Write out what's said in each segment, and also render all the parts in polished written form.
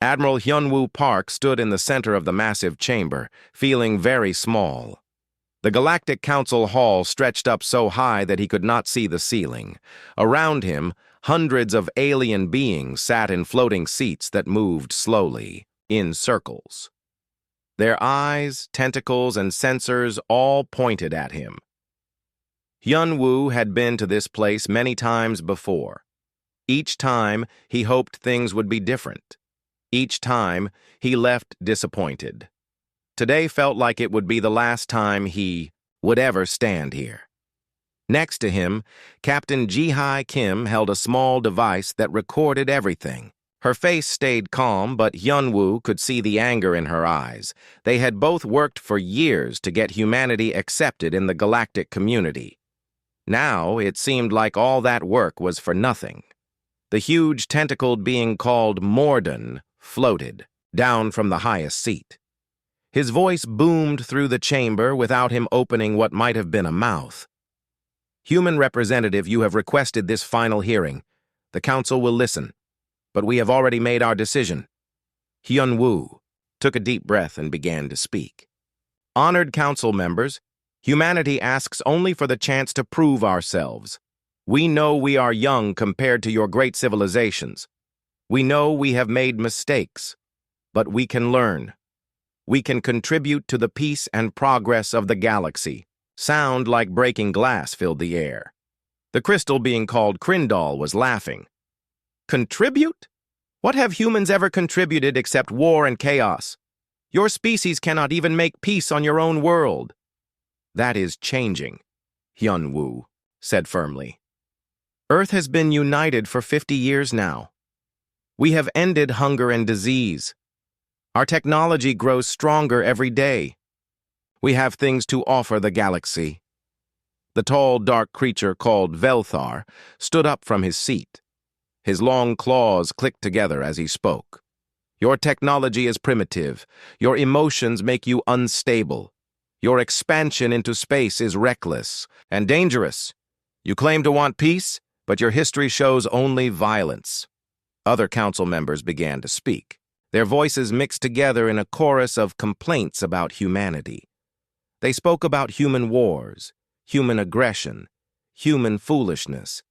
Admiral Hyunwoo Park stood in the center of the massive chamber, feeling very small. The Galactic Council Hall stretched up so high that he could not see the ceiling. Around him, hundreds of alien beings sat in floating seats that moved slowly, in circles. Their eyes, tentacles, and sensors all pointed at him. Hyunwoo had been to this place many times before. Each time, he hoped things would be different. Each time, he left disappointed. Today felt like it would be the last time he would ever stand here. Next to him, Captain Ji-Hi Kim held a small device that recorded everything. Her face stayed calm, but Hyunwoo could see the anger in her eyes. They had both worked for years to get humanity accepted in the galactic community. Now, it seemed like all that work was for nothing. The huge tentacled being called Morden floated down from the highest seat. His voice boomed through the chamber without him opening what might have been a mouth. "Human representative, you have requested this final hearing. The council will listen, but we have already made our decision." Hyunwoo took a deep breath and began to speak. "Honored council members, humanity asks only for the chance to prove ourselves. We know we are young compared to your great civilizations. We know we have made mistakes, but we can learn. We can contribute to the peace and progress of the galaxy." Sound like breaking glass filled the air. The crystal being called Krindal was laughing. "Contribute? What have humans ever contributed except war and chaos? Your species cannot even make peace on your own world." "That is changing," Hyunwoo said firmly. "Earth has been united for 50 years now. We have ended hunger and disease. Our technology grows stronger every day. We have things to offer the galaxy." The tall, dark creature called Velthar stood up from his seat. His long claws clicked together as he spoke. "Your technology is primitive. Your emotions make you unstable. Your expansion into space is reckless and dangerous. You claim to want peace, but your history shows only violence." Other council members began to speak. Their voices mixed together in a chorus of complaints about humanity. They spoke about human wars, human aggression, human foolishness.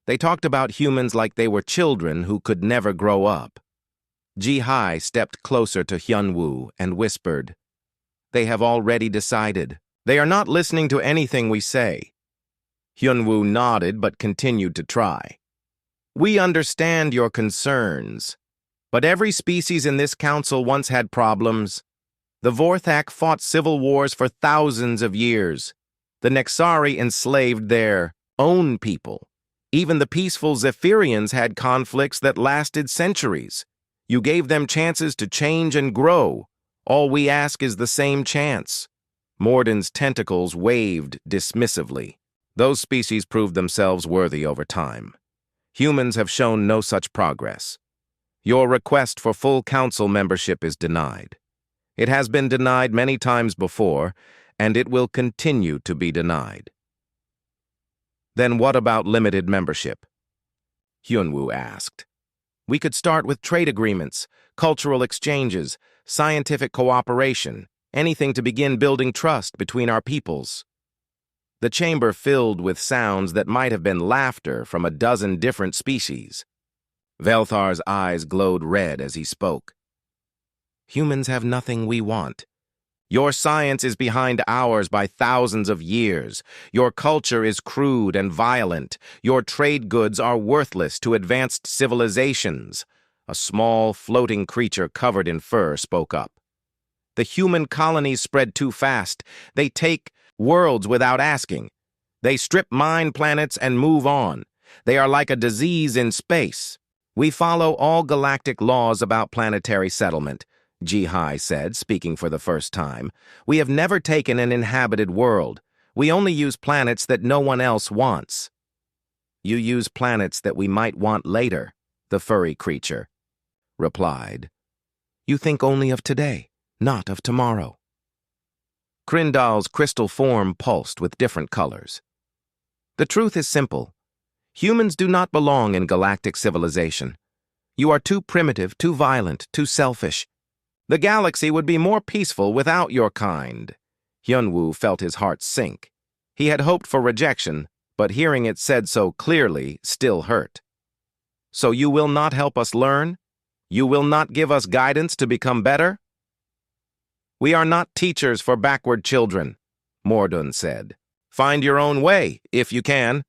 They talked about humans like they were children who could never grow up. Ji-Hi stepped closer to Hyunwoo and whispered, "They have already decided. They are not listening to anything we say." Hyunwoo nodded but continued to try. "We understand your concerns, but every species in this council once had problems. The Vorthak fought civil wars for thousands of years. The Nexari enslaved their own people. Even the peaceful Zephyrians had conflicts that lasted centuries. You gave them chances to change and grow. All we ask is the same chance." Morden's tentacles waved dismissively. "Those species proved themselves worthy over time. Humans have shown no such progress. Your request for full council membership is denied. It has been denied many times before, and it will continue to be denied." "Then what about limited membership?" Hyunwoo asked. "We could start with trade agreements, cultural exchanges, scientific cooperation, anything to begin building trust between our peoples." The chamber filled with sounds that might have been laughter from a dozen different species. Velthar's eyes glowed red as he spoke. "Humans have nothing we want. Your science is behind ours by thousands of years. Your culture is crude and violent. Your trade goods are worthless to advanced civilizations." A small, floating creature covered in fur spoke up. "The human colonies spread too fast. They take worlds without asking. They strip mine planets and move on. They are like a disease in space. We follow all galactic laws about planetary settlement," Ji-Hi said, speaking for the first time. "We have never taken an inhabited world. We only use planets that no one else wants." "You use planets that we might want later," the furry creature replied. "You think only of today, not of tomorrow." Krindal's crystal form pulsed with different colors. "The truth is simple. Humans do not belong in galactic civilization. You are too primitive, too violent, too selfish. The galaxy would be more peaceful without your kind. Hyunwoo felt his heart sink. He had hoped for rejection, but hearing it said so clearly still hurt. So you will not help us learn? You will not give us guidance to become better? We are not teachers for backward children, Mordun said. Find your own way, if you can.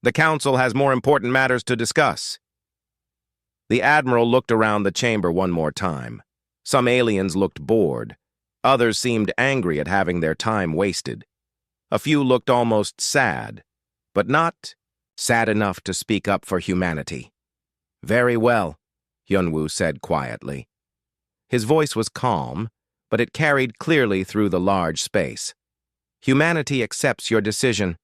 The council has more important matters to discuss. The admiral looked around the chamber one more time. Some aliens looked bored. Others seemed angry at having their time wasted. A few looked almost sad, but not sad enough to speak up for humanity. Very well, Hyunwoo said quietly. His voice was calm, but it carried clearly through the large space. Humanity accepts your decision.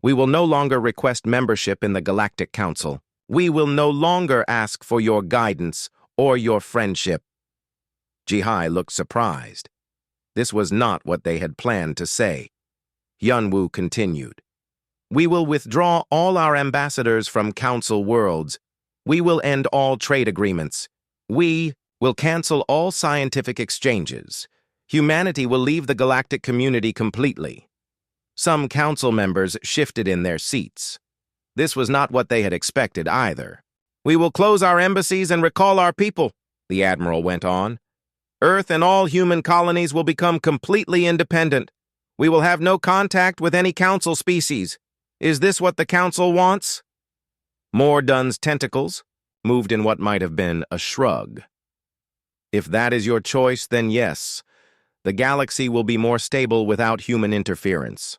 We will no longer request membership in the Galactic Council. We will no longer ask for your guidance or your friendship. Jihai looked surprised. This was not what they had planned to say. Hyunwoo continued. We will withdraw all our ambassadors from Council worlds. We will end all trade agreements. We will cancel all scientific exchanges. Humanity will leave the galactic community completely. Some council members shifted in their seats. This was not what they had expected either. We will close our embassies and recall our people, the admiral went on. Earth and all human colonies will become completely independent. We will have no contact with any council species. Is this what the council wants? Mordun's tentacles moved in what might have been a shrug. If that is your choice, then yes. The galaxy will be more stable without human interference.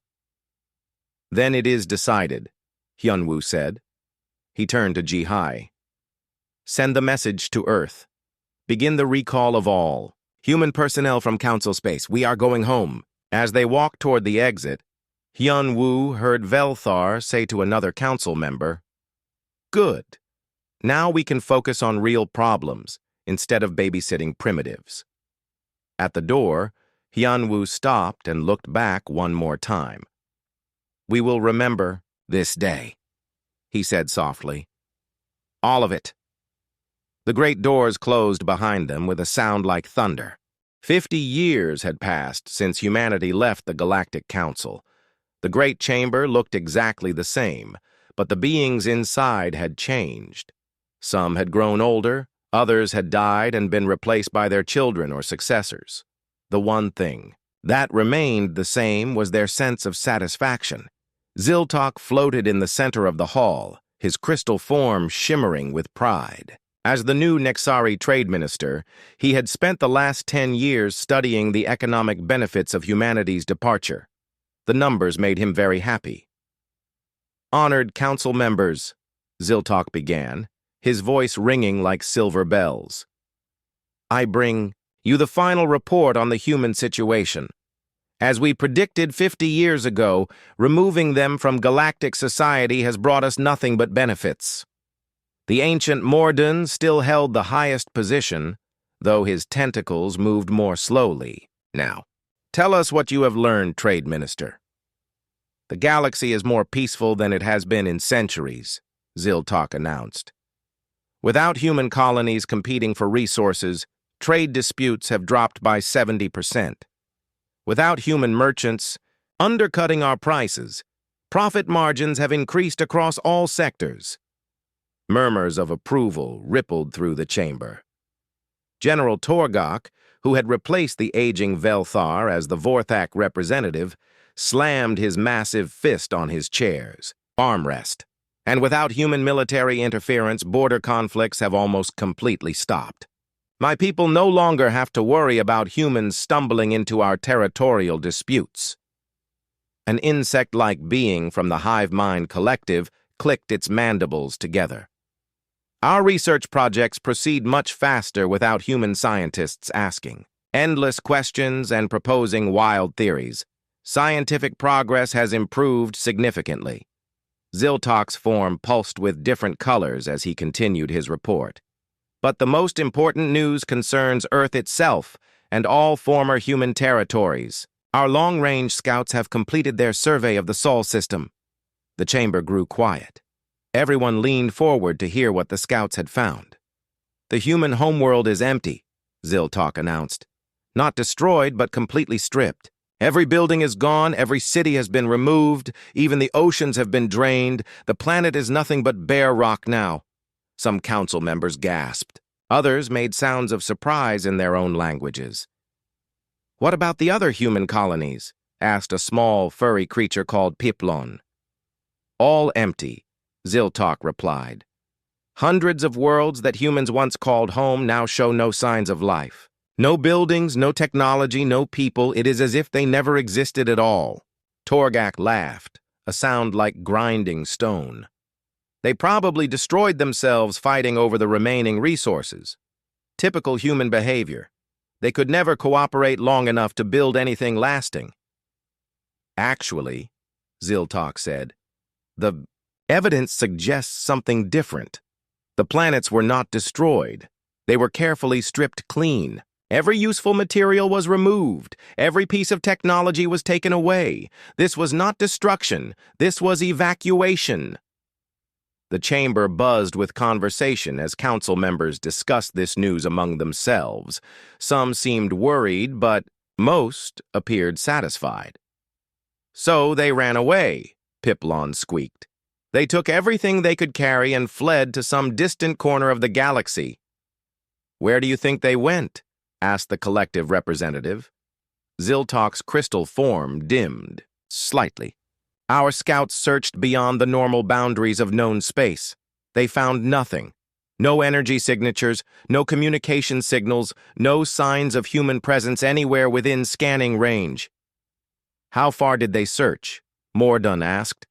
Then it is decided, Hyunwoo said. He turned to Jihai. Send the message to Earth. Begin the recall of all. Human personnel from Council space, we are going home. As they walked toward the exit, Hyunwoo heard Velthar say to another council member, Good. Now we can focus on real problems instead of babysitting primitives. At the door, Hyunwoo stopped and looked back one more time. We will remember this day, he said softly. All of it. The great doors closed behind them with a sound like thunder. 50 years had passed since humanity left the Galactic Council. The great chamber looked exactly the same, but the beings inside had changed. Some had grown older, others had died and been replaced by their children or successors. The one thing that remained the same was their sense of satisfaction. Ziltok floated in the center of the hall, his crystal form shimmering with pride. As the new Nexari trade minister, he had spent the last 10 years studying the economic benefits of humanity's departure. The numbers made him very happy. Honored council members, Ziltok began, his voice ringing like silver bells. I bring you the final report on the human situation. As we predicted 50 years ago, removing them from galactic society has brought us nothing but benefits. The ancient Mordun still held the highest position, though his tentacles moved more slowly. Now, tell us what you have learned, Trade Minister. The galaxy is more peaceful than it has been in centuries, Ziltok announced. Without human colonies competing for resources, trade disputes have dropped by 70%. Without human merchants undercutting our prices, profit margins have increased across all sectors. Murmurs of approval rippled through the chamber. General Torgok, who had replaced the aging Velthar as the Vorthak representative, slammed his massive fist on his chair's armrest. And without human military interference, border conflicts have almost completely stopped. My people no longer have to worry about humans stumbling into our territorial disputes. An insect-like being from the Hive Mind Collective clicked its mandibles together. Our research projects proceed much faster without human scientists asking endless questions and proposing wild theories. Scientific progress has improved significantly. Ziltok's form pulsed with different colors as he continued his report. But the most important news concerns Earth itself and all former human territories. Our long-range scouts have completed their survey of the Sol system. The chamber grew quiet. Everyone leaned forward to hear what the scouts had found. The human homeworld is empty, Ziltok announced. Not destroyed, but completely stripped. Every building is gone, every city has been removed, even the oceans have been drained. The planet is nothing but bare rock now. Some council members gasped. Others made sounds of surprise in their own languages. What about the other human colonies? Asked a small, furry creature called Piplon. All empty, Ziltok replied. Hundreds of worlds that humans once called home now show no signs of life. No buildings, no technology, no people. It is as if they never existed at all. Torgak laughed, a sound like grinding stone. They probably destroyed themselves fighting over the remaining resources. Typical human behavior. They could never cooperate long enough to build anything lasting. Actually, Ziltok said, the evidence suggests something different. The planets were not destroyed. They were carefully stripped clean. Every useful material was removed. Every piece of technology was taken away. This was not destruction. This was evacuation. The chamber buzzed with conversation as council members discussed this news among themselves. Some seemed worried, but most appeared satisfied. So they ran away, Piplon squeaked. They took everything they could carry and fled to some distant corner of the galaxy. Where do you think they went? Asked the collective representative. Ziltok's crystal form dimmed slightly. Our scouts searched beyond the normal boundaries of known space. They found nothing. No energy signatures, no communication signals, no signs of human presence anywhere within scanning range. How far did they search? Mordun asked.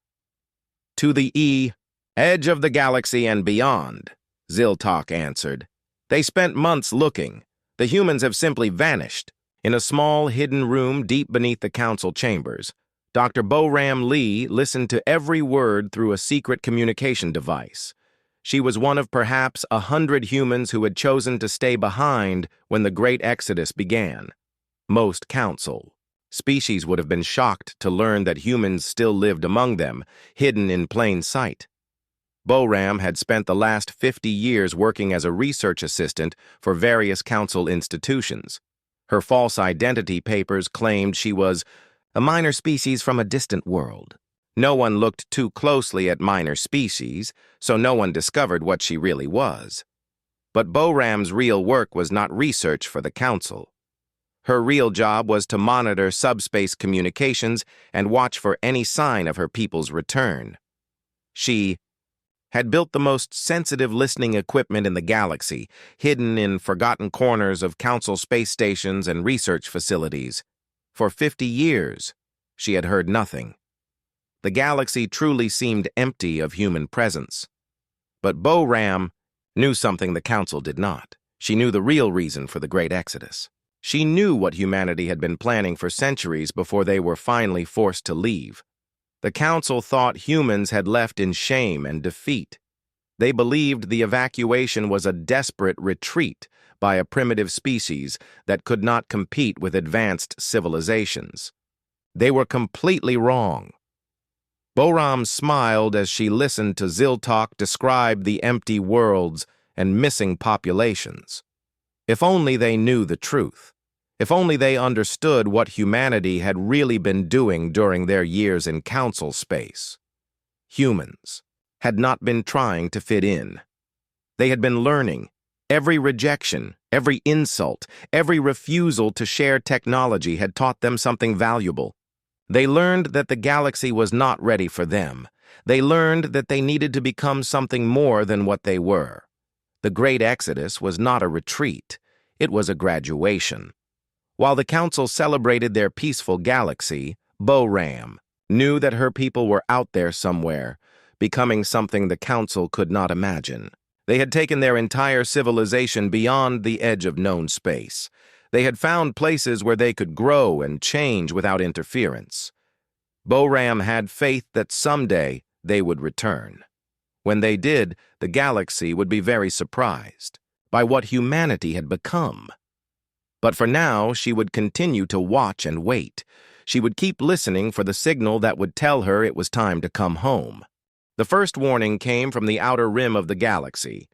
To the edge of the galaxy and beyond, Ziltok answered. They spent months looking. The humans have simply vanished. In a small, hidden room deep beneath the council chambers, Dr. Boram Lee listened to every word through a secret communication device. She was one of perhaps 100 humans who had chosen to stay behind when the Great Exodus began. Most council species would have been shocked to learn that humans still lived among them, hidden in plain sight. Boram had spent the last 50 years working as a research assistant for various council institutions. Her false identity papers claimed she was a minor species from a distant world. No one looked too closely at minor species, so no one discovered what she really was. But Boram's real work was not research for the council. Her real job was to monitor subspace communications and watch for any sign of her people's return. She had built the most sensitive listening equipment in the galaxy, hidden in forgotten corners of council space stations and research facilities. For 50 years, she had heard nothing. The galaxy truly seemed empty of human presence. But Boram knew something the council did not. She knew the real reason for the Great Exodus. She knew what humanity had been planning for centuries before they were finally forced to leave. The council thought humans had left in shame and defeat. They believed the evacuation was a desperate retreat by a primitive species that could not compete with advanced civilizations. They were completely wrong. Boram smiled as she listened to Ziltok describe the empty worlds and missing populations. If only they knew the truth. If only they understood what humanity had really been doing during their years in council space. Humans had not been trying to fit in. They had been learning. Every rejection, every insult, every refusal to share technology had taught them something valuable. They learned that the galaxy was not ready for them. They learned that they needed to become something more than what they were. The Great Exodus was not a retreat. It was a graduation. While the council celebrated their peaceful galaxy, Boram knew that her people were out there somewhere, becoming something the council could not imagine. They had taken their entire civilization beyond the edge of known space. They had found places where they could grow and change without interference. Boram had faith that someday they would return. When they did, the galaxy would be very surprised by what humanity had become. But for now, she would continue to watch and wait. She would keep listening for the signal that would tell her it was time to come home. The first warning came from the outer rim of the galaxy.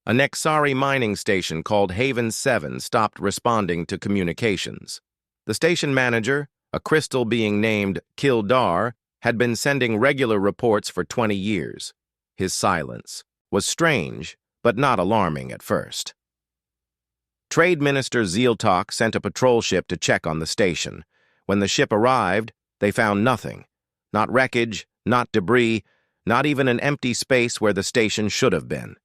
A Nexari mining station called Haven 7 stopped responding to communications. The station manager, a crystal being named Kildar, had been sending regular reports for 20 years. His silence was strange, but not alarming at first. Trade Minister Zieltok sent a patrol ship to check on the station. When the ship arrived, they found nothing. Not wreckage, not debris, not even an empty space where the station should have been.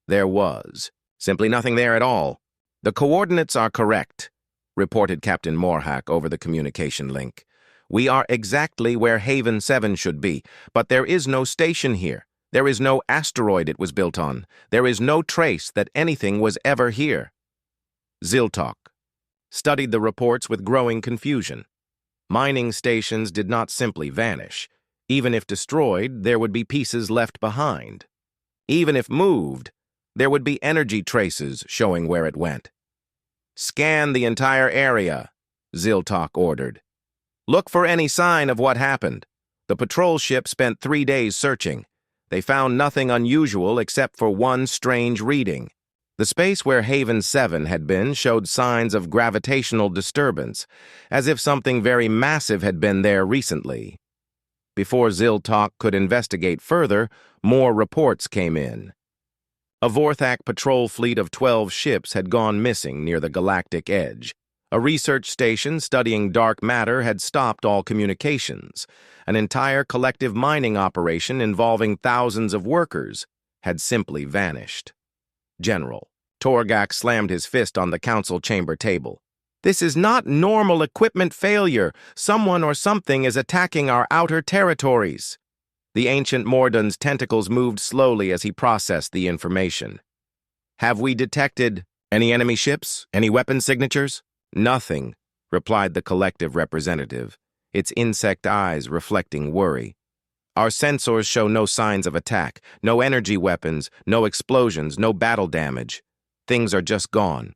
There was simply nothing there at all. "The coordinates are correct," reported Captain Morhack over the communication link. "We are exactly where Haven 7 should be, but there is no station here. There is no asteroid it was built on. There is no trace that anything was ever here." Ziltok studied the reports with growing confusion. Mining stations did not simply vanish. Even if destroyed, there would be pieces left behind. Even if moved, there would be energy traces showing where it went. "Scan the entire area," Ziltok ordered. "Look for any sign of what happened." The patrol ship spent 3 days searching. They found nothing unusual except for one strange reading. The space where Haven 7 had been showed signs of gravitational disturbance, as if something very massive had been there recently. Before Ziltok could investigate further, more reports came in. A Vorthak patrol fleet of 12 ships had gone missing near the Galactic Edge. A research station studying dark matter had stopped all communications. An entire collective mining operation involving thousands of workers had simply vanished. General Torgak slammed his fist on the council chamber table. "This is not normal equipment failure. Someone or something is attacking our outer territories." The ancient Mordan's tentacles moved slowly as he processed the information. "Have we detected any enemy ships? Any weapon signatures?" "Nothing," replied the collective representative, its insect eyes reflecting worry. "Our sensors show no signs of attack, no energy weapons, no explosions, no battle damage. Things are just gone."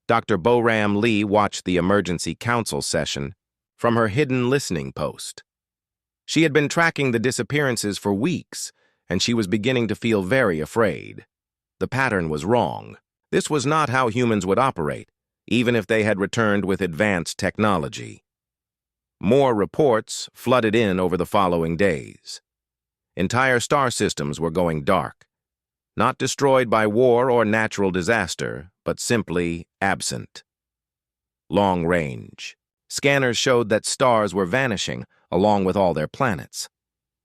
Dr. Boram Lee watched the emergency council session from her hidden listening post. She had been tracking the disappearances for weeks, and she was beginning to feel very afraid. The pattern was wrong. This was not how humans would operate, even if they had returned with advanced technology. More reports flooded in over the following days. Entire star systems were going dark, not destroyed by war or natural disaster, but simply absent. Long range. Scanners showed that stars were vanishing, along with all their planets.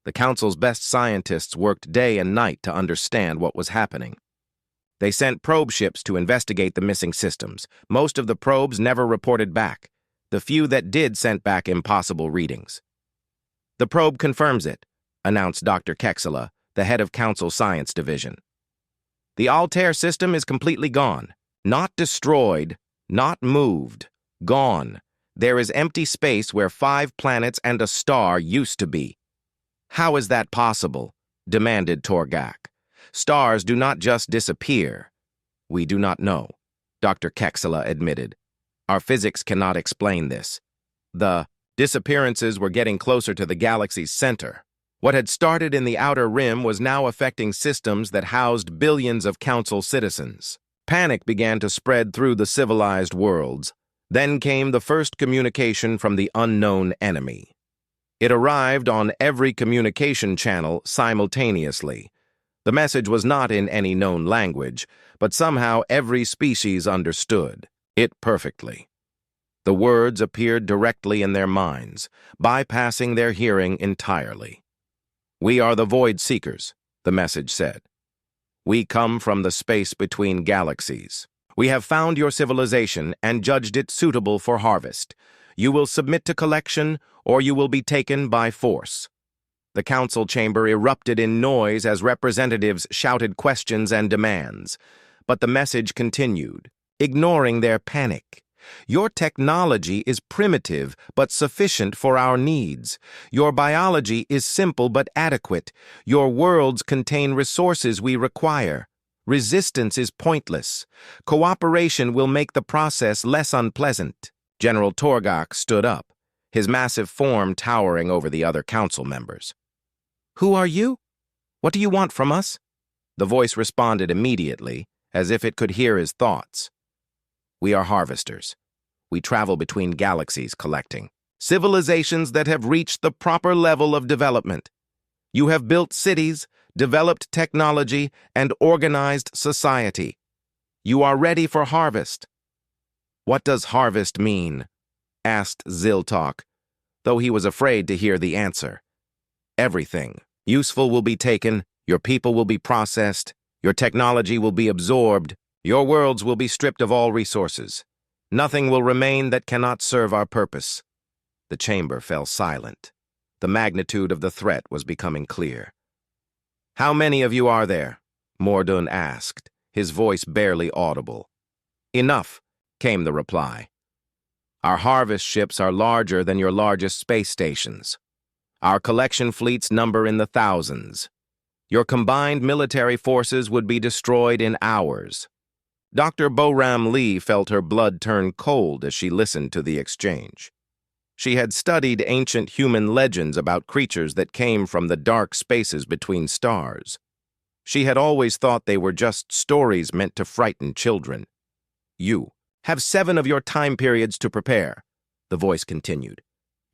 The Council's best scientists worked day and night to understand what was happening. They sent probe ships to investigate the missing systems. Most of the probes never reported back. The few that did sent back impossible readings. "The probe confirms it," announced Dr. Kexela, the head of Council Science Division. "The Altair system is completely gone. Not destroyed, not moved. Gone. There is empty space where 5 planets and a star used to be." "How is that possible?" demanded Torgak. "Stars do not just disappear." "We do not know," Dr. Kexela admitted. "Our physics cannot explain this." The disappearances were getting closer to the galaxy's center. What had started in the outer rim was now affecting systems that housed billions of Council citizens. Panic began to spread through the civilized worlds. Then came the first communication from the unknown enemy. It arrived on every communication channel simultaneously. The message was not in any known language, but somehow every species understood it perfectly. The words appeared directly in their minds, bypassing their hearing entirely. "We are the Void Seekers," the message said. "We come from the space between galaxies. We have found your civilization and judged it suitable for harvest. You will submit to collection, or you will be taken by force." The council chamber erupted in noise as representatives shouted questions and demands. But the message continued, ignoring their panic. "Your technology is primitive but sufficient for our needs. Your biology is simple but adequate. Your worlds contain resources we require. Resistance is pointless. Cooperation will make the process less unpleasant." General Torgak stood up, his massive form towering over the other council members. "Who are you? What do you want from us?" The voice responded immediately, as if it could hear his thoughts. We are harvesters. We travel between galaxies collecting civilizations that have reached the proper level of development. You have built cities, developed technology, and organized society. You are ready for harvest. What does harvest mean? Asked Ziltok, though he was afraid to hear the answer. Everything useful will be taken, your people will be processed, your technology will be absorbed, your worlds will be stripped of all resources. Nothing will remain that cannot serve our purpose. The chamber fell silent. The magnitude of the threat was becoming clear. How many of you are there? Morden asked, his voice barely audible. Enough, came the reply. Our harvest ships are larger than your largest space stations. Our collection fleets number in the thousands. Your combined military forces would be destroyed in hours. Dr. Boram Lee felt her blood turn cold as she listened to the exchange. She had studied ancient human legends about creatures that came from the dark spaces between stars. She had always thought they were just stories meant to frighten children. You have 7 of your time periods to prepare, the voice continued.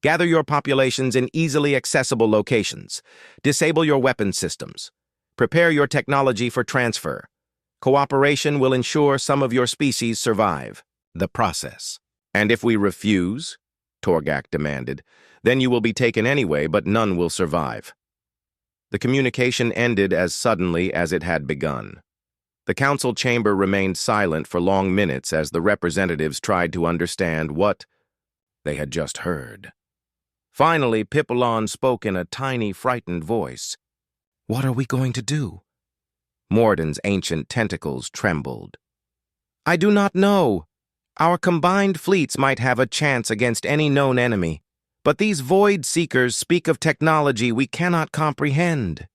Gather your populations in easily accessible locations. Disable your weapon systems. Prepare your technology for transfer. Cooperation will ensure some of your species survive. The process. And if we refuse, Torgak demanded, then you will be taken anyway, but none will survive. The communication ended as suddenly as it had begun. The council chamber remained silent for long minutes as the representatives tried to understand what they had just heard. Finally, Pipilon spoke in a tiny, frightened voice. What are we going to do? Morden's ancient tentacles trembled. I do not know. Our combined fleets might have a chance against any known enemy, but these void seekers speak of technology we cannot comprehend.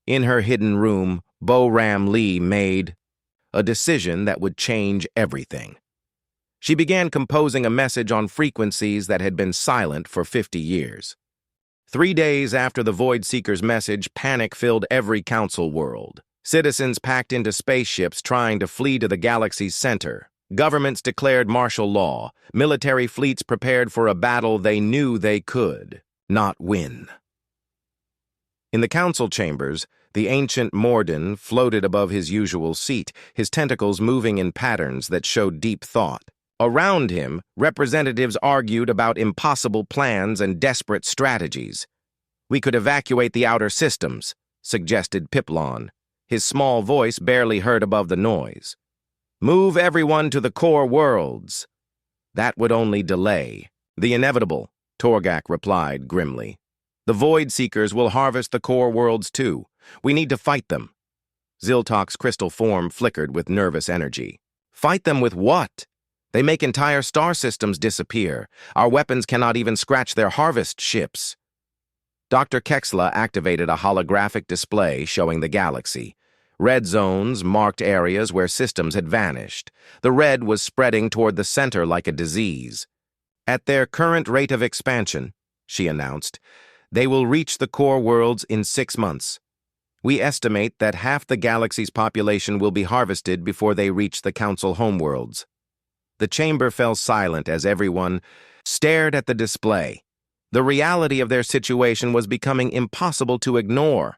In her hidden room, Boram Lee made a decision that would change everything. She began composing a message on frequencies that had been silent for 50 years. 3 days after the Void Seeker's message, panic filled every council world. Citizens packed into spaceships trying to flee to the galaxy's center. Governments declared martial law. Military fleets prepared for a battle they knew they could not win. In the council chambers, the ancient Morden floated above his usual seat, his tentacles moving in patterns that showed deep thought. Around him, representatives argued about impossible plans and desperate strategies. We could evacuate the outer systems, suggested Piplon, his small voice barely heard above the noise. Move everyone to the core worlds. That would only delay the inevitable, Torgak replied grimly. The Void Seekers will harvest the core worlds too. We need to fight them. Ziltok's crystal form flickered with nervous energy. Fight them with what? They make entire star systems disappear. Our weapons cannot even scratch their harvest ships. Dr. Kexla activated a holographic display showing the galaxy. Red zones marked areas where systems had vanished. The red was spreading toward the center like a disease. At their current rate of expansion, she announced, they will reach the core worlds in 6 months. We estimate that half the galaxy's population will be harvested before they reach the council homeworlds. The chamber fell silent as everyone stared at the display. The reality of their situation was becoming impossible to ignore.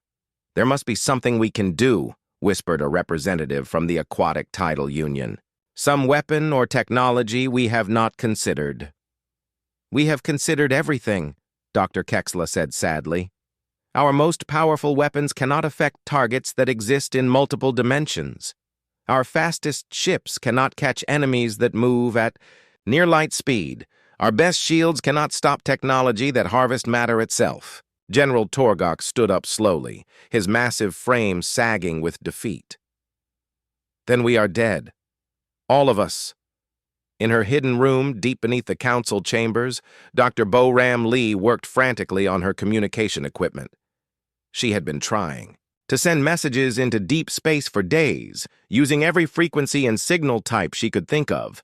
There must be something we can do, whispered a representative from the Aquatic Tidal Union. Some weapon or technology we have not considered. We have considered everything, Dr. Kexla said sadly. Our most powerful weapons cannot affect targets that exist in multiple dimensions. Our fastest ships cannot catch enemies that move at near light speed. Our best shields cannot stop technology that harvests matter itself. General Torgok stood up slowly, his massive frame sagging with defeat. Then we are dead. All of us. In her hidden room, deep beneath the council chambers, Dr. Boram Lee worked frantically on her communication equipment. She had been trying to send messages into deep space for days, using every frequency and signal type she could think of.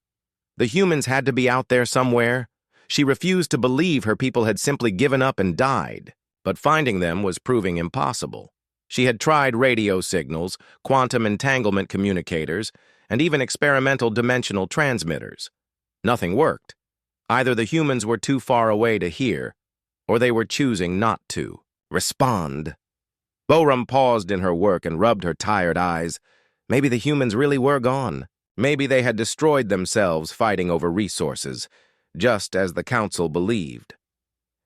The humans had to be out there somewhere. She refused to believe her people had simply given up and died, but finding them was proving impossible. She had tried radio signals, quantum entanglement communicators, and even experimental dimensional transmitters. Nothing worked. Either the humans were too far away to hear, or they were choosing not to respond. Boram paused in her work and rubbed her tired eyes. Maybe the humans really were gone. Maybe they had destroyed themselves fighting over resources, just as the council believed.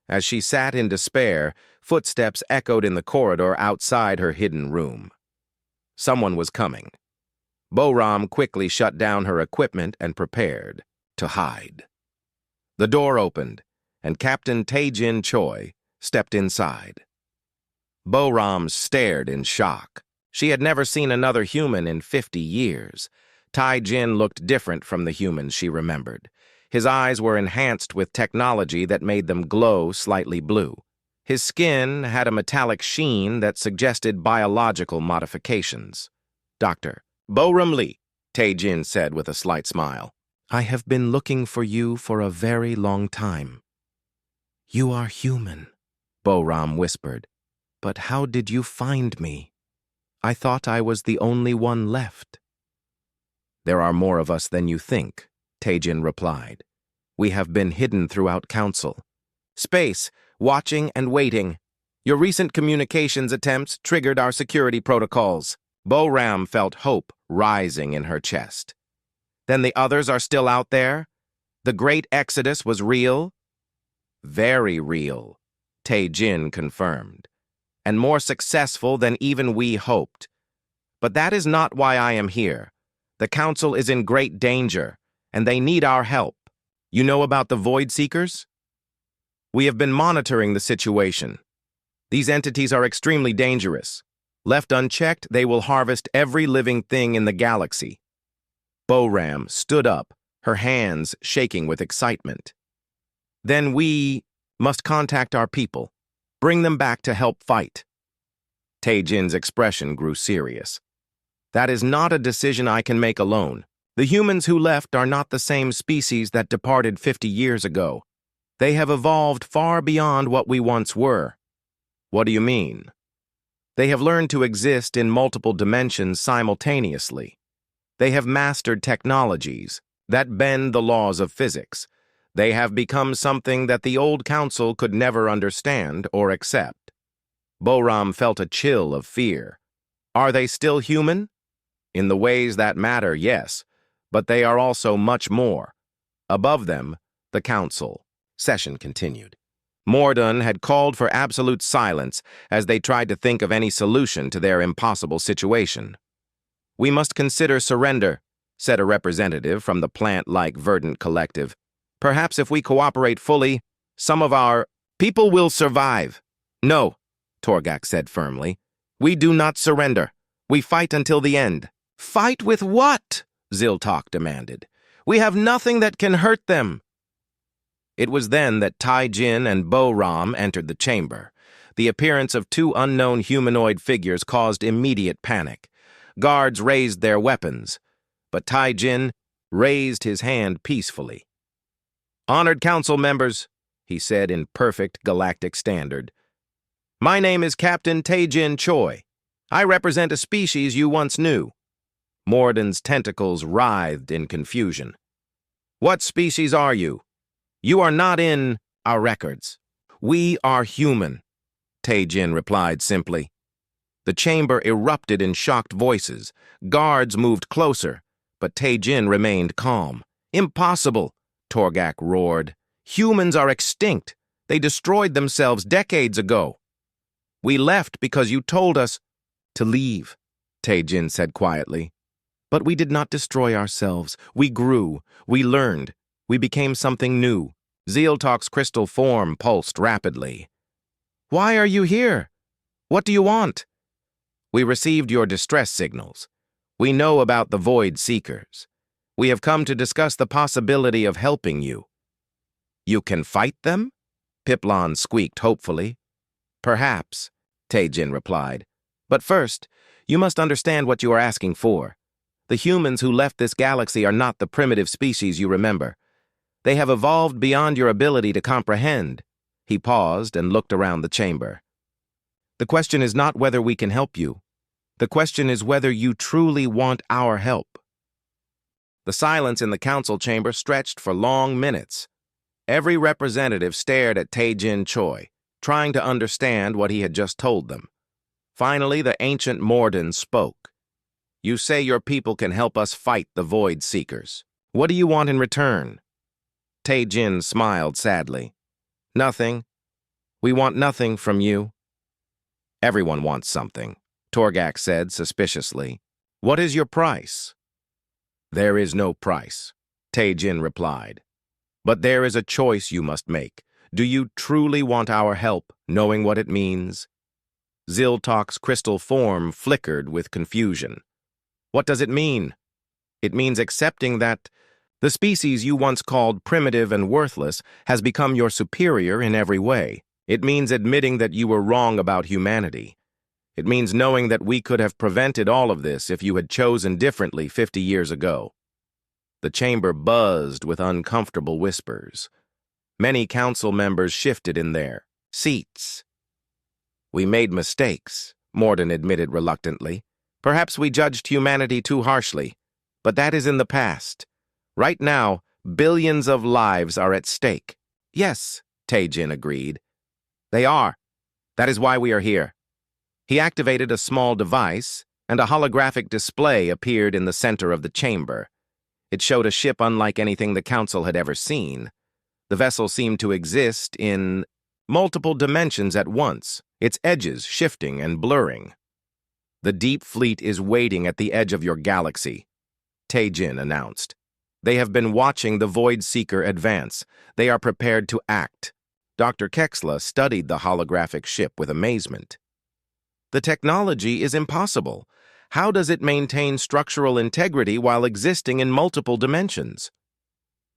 As she sat in despair, footsteps echoed in the corridor outside her hidden room. Someone was coming. Boram quickly shut down her equipment and prepared to hide. The door opened, and Captain Tae-Jin Choi stepped inside. Boram stared in shock. She had never seen another human in 50 years. Tae-Jin looked different from the humans she remembered. His eyes were enhanced with technology that made them glow slightly blue. His skin had a metallic sheen that suggested biological modifications. "Dr. Boram Lee," Tae-Jin said with a slight smile. "I have been looking for you for a very long time." "You are human," Boram whispered. "But how did you find me? I thought I was the only one left." "There are more of us than you think," Tae-Jin replied. "We have been hidden throughout Council. Space, watching and waiting. Your recent communications attempts triggered our security protocols." Boram felt hope rising in her chest. "Then the others are still out there? The Great Exodus was real?" "Very real," Tae-Jin confirmed. "And more successful than even we hoped. But that is not why I am here. The Council is in great danger, and they need our help. You know about the Void Seekers? We have been monitoring the situation. These entities are extremely dangerous. Left unchecked, they will harvest every living thing in the galaxy." Boram stood up, her hands shaking with excitement. "Then we must contact our people. Bring them back to help fight." Tae-Jin's expression grew serious. "That is not a decision I can make alone. The humans who left are not the same species that departed 50 years ago. They have evolved far beyond what we once were." "What do you mean?" "They have learned to exist in multiple dimensions simultaneously. They have mastered technologies that bend the laws of physics. They have become something that the old council could never understand or accept." Boram felt a chill of fear. "Are they still human?" "In the ways that matter, yes, but they are also much more. Above them, the council." Session continued. Mordun had called for absolute silence as they tried to think of any solution to their impossible situation. "We must consider surrender," said a representative from the plant-like Verdant Collective. "Perhaps if we cooperate fully, some of our people will survive." "No," Torgak said firmly. "We do not surrender. We fight until the end." "Fight with what?" Ziltok demanded. "We have nothing that can hurt them." It was then that Tae-Jin and Boram entered the chamber. The appearance of two unknown humanoid figures caused immediate panic. Guards raised their weapons, but Tae-Jin raised his hand peacefully. "Honored council members," he said in perfect galactic standard, "my name is Captain Tae-Jin Choi. I represent a species you once knew." Mordun's tentacles writhed in confusion. "What species are you? You are not in our records." "We are human," Tae-Jin replied simply. The chamber erupted in shocked voices. Guards moved closer, but Tae-Jin remained calm. "Impossible," Torgak roared. "Humans are extinct. They destroyed themselves decades ago." "We left because you told us to leave," Tae-Jin said quietly. "But we did not destroy ourselves. We grew. We learned. We became something new." Ziltok's crystal form pulsed rapidly. "Why are you here? What do you want?" "We received your distress signals. We know about the Void Seekers. We have come to discuss the possibility of helping you." "You can fight them?" Piplon squeaked hopefully. "Perhaps," Tae-Jin replied. "But first, you must understand what you are asking for. The humans who left this galaxy are not the primitive species you remember. They have evolved beyond your ability to comprehend." He paused and looked around the chamber. The question is not whether we can help you. The question is whether you truly want our help. The silence in the council chamber stretched for long minutes. Every representative stared at Tae-Jin Choi, trying to understand what he had just told them. Finally, the ancient Morden spoke. You say your people can help us fight the Void Seekers. What do you want in return? Tae-Jin smiled sadly. Nothing. We want nothing from you. Everyone wants something, Torgak said suspiciously. What is your price? There is no price, Tae-Jin replied. But there is a choice you must make. Do you truly want our help, knowing what it means? Ziltok's crystal form flickered with confusion. What does it mean? It means accepting that the species you once called primitive and worthless has become your superior in every way. It means admitting that you were wrong about humanity. It means knowing that we could have prevented all of this if you had chosen differently 50 years ago. The chamber buzzed with uncomfortable whispers. Many council members shifted in their seats. We made mistakes, Morden admitted reluctantly. Perhaps we judged humanity too harshly, but that is in the past. Right now, billions of lives are at stake. Yes, Tae-Jin agreed. They are. That is why we are here. He activated a small device, and a holographic display appeared in the center of the chamber. It showed a ship unlike anything the Council had ever seen. The vessel seemed to exist in multiple dimensions at once, its edges shifting and blurring. The Deep Fleet is waiting at the edge of your galaxy, Tae-Jin announced. They have been watching the Void Seeker advance. They are prepared to act. Dr. Kexla studied the holographic ship with amazement. The technology is impossible. How does it maintain structural integrity while existing in multiple dimensions?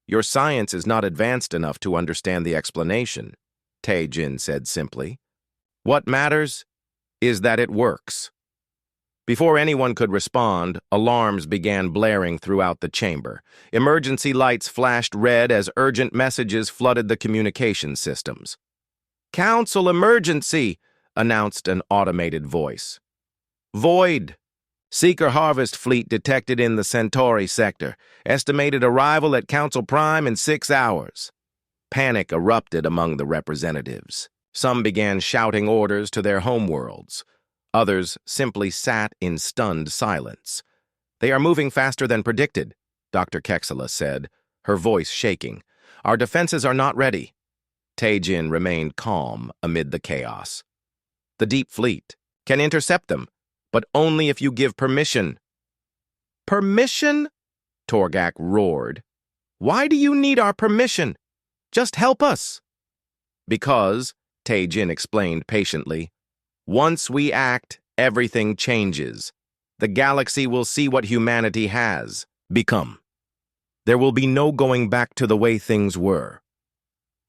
Your science is not advanced enough to understand the explanation, Tae-Jin said simply. What matters is that it works. Before anyone could respond, alarms began blaring throughout the chamber. Emergency lights flashed red as urgent messages flooded the communication systems. "Council emergency!" announced an automated voice. "Void! Seeker harvest fleet detected in the Centauri sector. Estimated arrival at Council Prime in 6 hours." Panic erupted among the representatives. Some began shouting orders to their homeworlds. Others simply sat in stunned silence. "They are moving faster than predicted," Dr. Kexela said, her voice shaking. "Our defenses are not ready." Tae-Jin remained calm amid the chaos. "The Deep Fleet can intercept them, but only if you give permission." "Permission?" Torgak roared. "Why do you need our permission? Just help us." "Because," Tae-Jin explained patiently, "once we act, everything changes. The galaxy will see what humanity has become. There will be no going back to the way things were."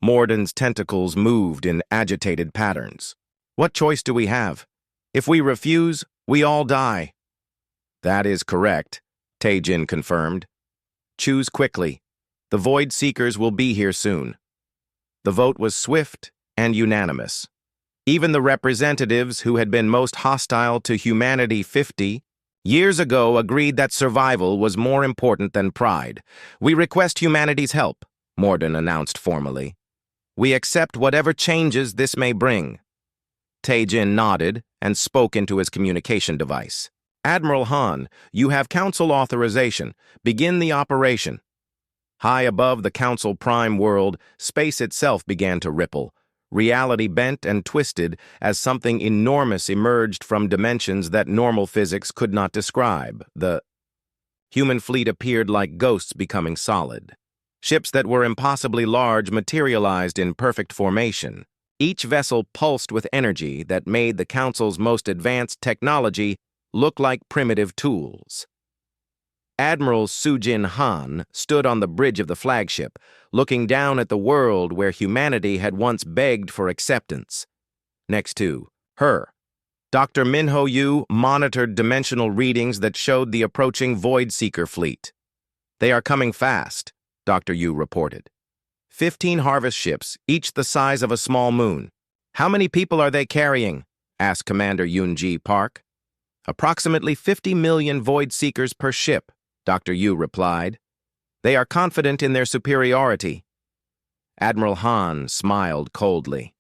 Morden's tentacles moved in agitated patterns. "What choice do we have? If we refuse, we all die." "That is correct," Tae-Jin confirmed. "Choose quickly. The Void Seekers will be here soon." The vote was swift and unanimous. Even the representatives who had been most hostile to humanity 50 years ago agreed that survival was more important than pride. "We request humanity's help," Morden announced formally. "We accept whatever changes this may bring." Tae-Jin nodded and spoke into his communication device. "Admiral Han, you have Council authorization. Begin the operation." High above the Council Prime world, space itself began to ripple. Reality bent and twisted as something enormous emerged from dimensions that normal physics could not describe. The human fleet appeared like ghosts becoming solid. Ships that were impossibly large materialized in perfect formation. Each vessel pulsed with energy that made the Council's most advanced technology look like primitive tools. Admiral Sujin Han stood on the bridge of the flagship, looking down at the world where humanity had once begged for acceptance. Next to her, Dr. Minho Yu monitored dimensional readings that showed the approaching Void Seeker fleet. "They are coming fast," Dr. Yu reported. 15 harvest ships, each the size of a small moon. "How many people are they carrying?" asked Commander Yoon-ji Park. Approximately 50 million Void Seekers per ship, Dr. Yu replied. They are confident in their superiority. Admiral Han smiled coldly.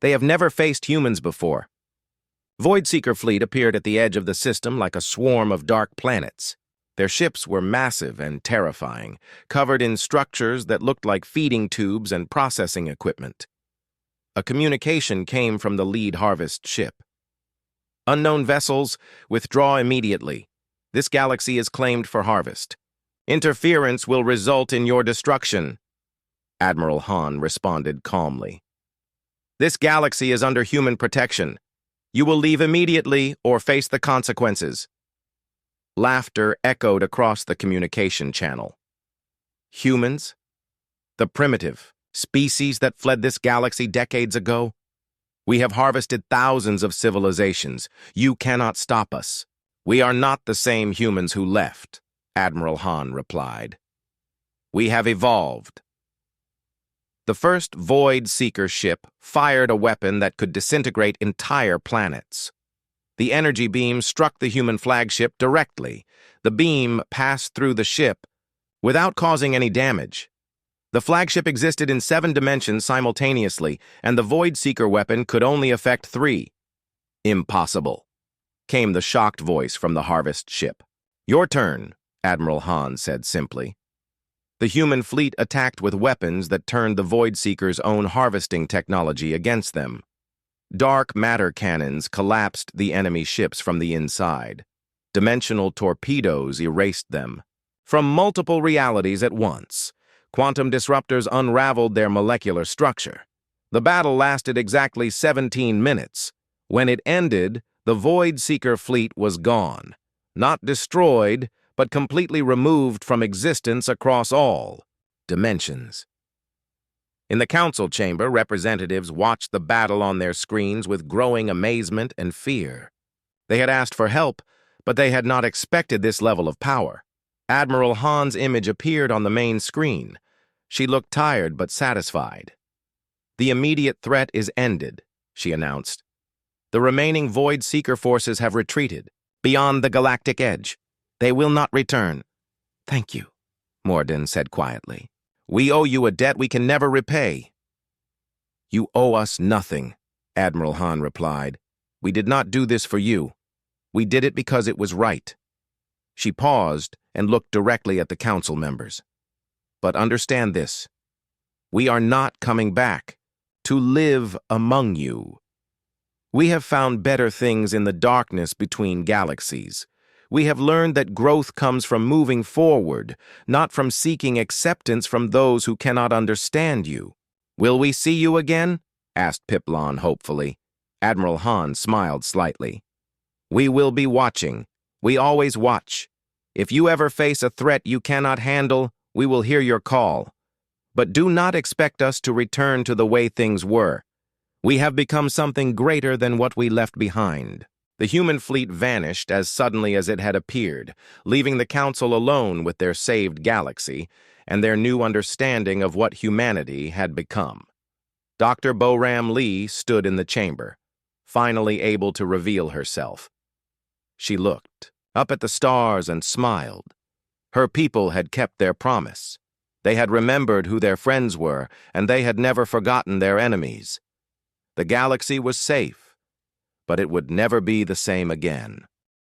They have never faced humans before. Void Seeker fleet appeared at the edge of the system like a swarm of dark planets. Their ships were massive and terrifying, covered in structures that looked like feeding tubes and processing equipment. A communication came from the lead harvest ship. Unknown vessels, withdraw immediately. This galaxy is claimed for harvest. Interference will result in your destruction. Admiral Han responded calmly. This galaxy is under human protection. You will leave immediately or face the consequences. Laughter echoed across the communication channel. Humans? The primitive species that fled this galaxy decades ago? We have harvested thousands of civilizations. You cannot stop us. We are not the same humans who left, Admiral Han replied. We have evolved. The first Void Seeker ship fired a weapon that could disintegrate entire planets. The energy beam struck the human flagship directly. The beam passed through the ship without causing any damage. The flagship existed in 7 dimensions simultaneously, and the Void Seeker weapon could only affect 3. Impossible, came the shocked voice from the harvest ship. Your turn, Admiral Han said simply. The human fleet attacked with weapons that turned the Void Seeker's own harvesting technology against them. Dark matter cannons collapsed the enemy ships from the inside. Dimensional torpedoes erased them. From multiple realities at once, quantum disruptors unraveled their molecular structure. The battle lasted exactly 17 minutes. When it ended, the Void Seeker fleet was gone. Not destroyed, but completely removed from existence across all dimensions. In the council chamber, representatives watched the battle on their screens with growing amazement and fear. They had asked for help, but they had not expected this level of power. Admiral Han's image appeared on the main screen. She looked tired but satisfied. The immediate threat is ended, she announced. The remaining Void Seeker forces have retreated, beyond the galactic edge. They will not return. Thank you, Morden said quietly. We owe you a debt we can never repay. You owe us nothing, Admiral Han replied. We did not do this for you. We did it because it was right. She paused and looked directly at the council members. But understand this. We are not coming back to live among you. We have found better things in the darkness between galaxies. We have learned that growth comes from moving forward, not from seeking acceptance from those who cannot understand you. Will we see you again? Asked Piplon hopefully. Admiral Han smiled slightly. We will be watching. We always watch. If you ever face a threat you cannot handle, we will hear your call. But do not expect us to return to the way things were. We have become something greater than what we left behind. The human fleet vanished as suddenly as it had appeared, leaving the council alone with their saved galaxy and their new understanding of what humanity had become. Dr. Boram Lee stood in the chamber, finally able to reveal herself. She looked up at the stars and smiled. Her people had kept their promise. They had remembered who their friends were, and they had never forgotten their enemies. The galaxy was safe, but it would never be the same again.